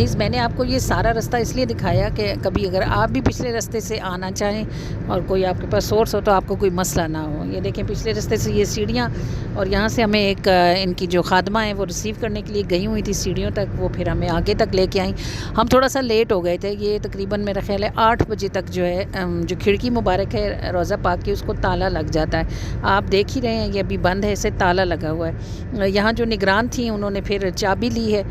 Please میں نے آپ کو یہ سارا راستہ اس لیے دکھایا کہ کبھی اگر آپ بھی پچھلے راستے سے آنا چاہیں اور کوئی آپ کے پاس سورس ہو تو آپ کو کوئی مسئلہ نہ ہو. یہ دیکھیں پچھلے راستے سے یہ سیڑھیاں، اور یہاں سے ہمیں ایک ان کی جو خادمہ ہیں وہ ریسیو کرنے کے لیے گئی ہوئی تھی سیڑھیوں تک، وہ پھر ہمیں آگے تک لے کے آئیں. ہم تھوڑا سا لیٹ ہو گئے تھے. یہ تقریباً میرا خیال ہے 8 بجے تک جو ہے جو کھڑکی مبارک ہے روضہ پاک کی اس کو تالا لگ جاتا ہے. آپ دیکھ ہی رہے ہیں یہ ابھی بند ہے، اسے تالا لگا ہوا ہے. یہاں جو نگران تھیں انہوں نے پھر چابی لی ہے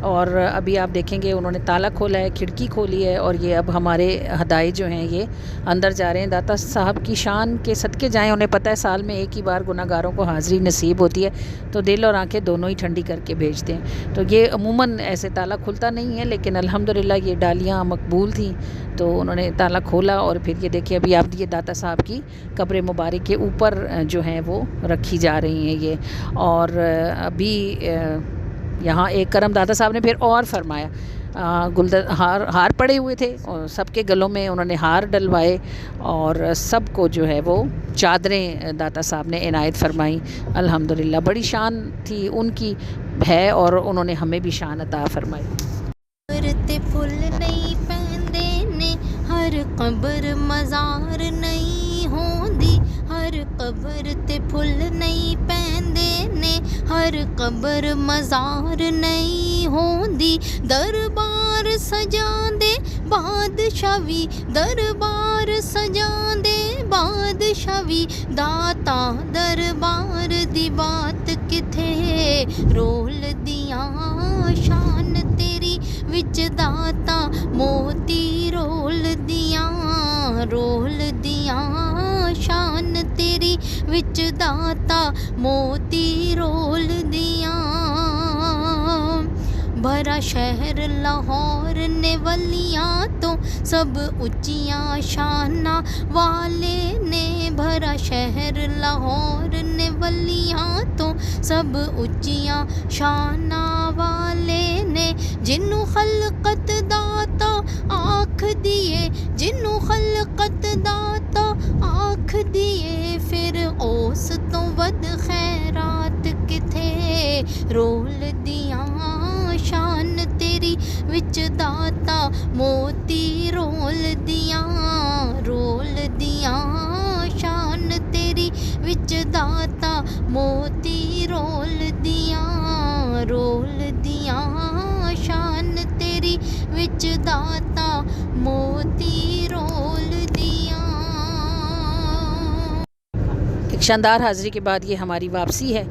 اور ابھی آپ دیکھیں گے انہوں نے تالا کھولا ہے، کھڑکی کھولی ہے، اور یہ اب ہمارے ہدائی جو ہیں یہ اندر جا رہے ہیں. داتا صاحب کی شان کے صدقے جائیں. انہیں پتہ ہے سال میں ایک ہی بار گناہ گاروں کو حاضری نصیب ہوتی ہے تو دل اور آنکھیں دونوں ہی ٹھنڈی کر کے بھیجتے ہیں. تو یہ عموماً ایسے تالا کھلتا نہیں ہے، لیکن الحمدللہ یہ ڈالیاں مقبول تھیں تو انہوں نے تالا کھولا. اور پھر یہ دیکھیں ابھی آپ یہ داتا صاحب کی قبر مبارک کے اوپر جو ہیں وہ رکھی جا رہی ہیں یہ. اور ابھی یہاں ایک کرم داتا صاحب نے پھر اور فرمایا. ہار پڑے ہوئے تھے اور سب کے گلوں میں انہوں نے ہار ڈلوائے اور سب کو جو ہے وہ چادریں داتا صاحب نے عنایت فرمائی. الحمدللہ بڑی شان تھی ان کی ہے اور انہوں نے ہمیں بھی شان عطا فرمائی. تے پھل نہیں پیندے نے ہر قبر مزار نہیں ہوندی، ہر قبر تے پھل نہیں پیندے نے ہر قبر مزار نہیں ہوندی. دربار سجاندے بادشاہی، دربار سجاندے بادشاہی، داتا دربار دی بات کتھے رول دیاں شان تیری وچ داتا موتی رول دیاں شان تیری وچ داتا موتی رول دیاں. بھرا شہر لاہور نے ولیاں تو سب اچیاں شاناں والے نے، بھرا شہر لاہور نے ولیاں تو سب اچیاں شاناں والے نے. جنوں خلقت داتا آکھ دیے، جنوں خلقت داتا آکھ دیے، پھر اس تو ود خیرات کتھے رول دیاں شان تیری وچ داتا موتی رول دیاں شان تیری وچ داتا موتی رول دیاں شان تیری وچ داتا موتی رول دیاں. ایک شاندار حاضری کے بعد یہ ہماری واپسی ہے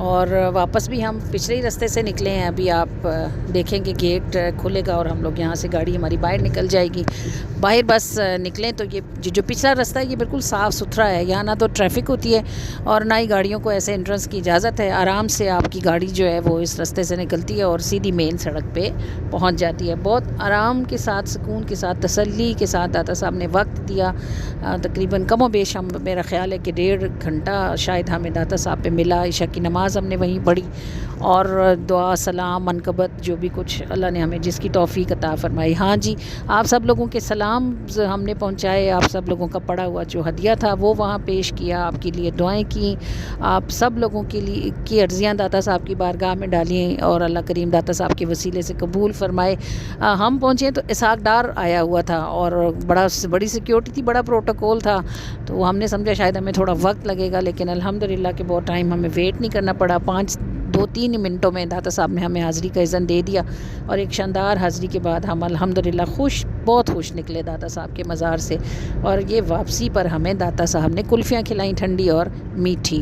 اور واپس بھی ہم پچھلے ہی راستے سے نکلے ہیں. ابھی آپ دیکھیں کہ گیٹ کھلے گا اور ہم لوگ یہاں سے گاڑی ہماری باہر نکل جائے گی. باہر بس نکلیں تو یہ جو پچھلا راستہ ہے یہ بالکل صاف ستھرا ہے. یہاں نہ تو ٹریفک ہوتی ہے اور نہ ہی گاڑیوں کو ایسے انٹرنس کی اجازت ہے. آرام سے آپ کی گاڑی جو ہے وہ اس راستے سے نکلتی ہے اور سیدھی مین سڑک پہ پہنچ جاتی ہے. بہت آرام کے ساتھ، سکون کے ساتھ، تسلی کے ساتھ داتا صاحب نے وقت دیا. تقریباً کم و بیش ہم میرا خیال ہے کہ 1.5 گھنٹہ شاید ہمیں داتا صاحب پہ ملا. عشاء کی نماز ہم نے وہیں پڑھی اور دعا سلام منقبت جو بھی کچھ اللہ نے ہمیں جس کی توفیق عطا فرمائی. ہاں جی، آپ سب لوگوں کے سلام ہم نے پہنچائے. آپ سب لوگوں کا پڑا ہوا جو ہدیہ تھا وہ وہاں پیش کیا. آپ کے لیے دعائیں کی. آپ سب لوگوں کے لیے کی عرضیاں داتا صاحب کی بارگاہ میں ڈالیں اور اللہ کریم داتا صاحب کے وسیلے سے قبول فرمائے. ہم پہنچے تو اسحاق ڈار آیا ہوا تھا اور بڑی سیکیورٹی تھی، بڑا پروٹوکول تھا، تو ہم نے سمجھا شاید ہمیں تھوڑا وقت لگے گا، لیکن الحمدللہ کہ بہت ٹائم ہمیں ویٹ نہیں کرنا پڑا. 2-3 منٹوں میں داتا صاحب نے ہمیں حاضری کا اذن دے دیا اور ایک شاندار حاضری کے بعد ہم الحمدللہ بہت خوش نکلے داتا صاحب کے مزار سے. اور یہ واپسی پر ہمیں داتا صاحب نے کلفیاں کھلائیں ٹھنڈی اور میٹھی.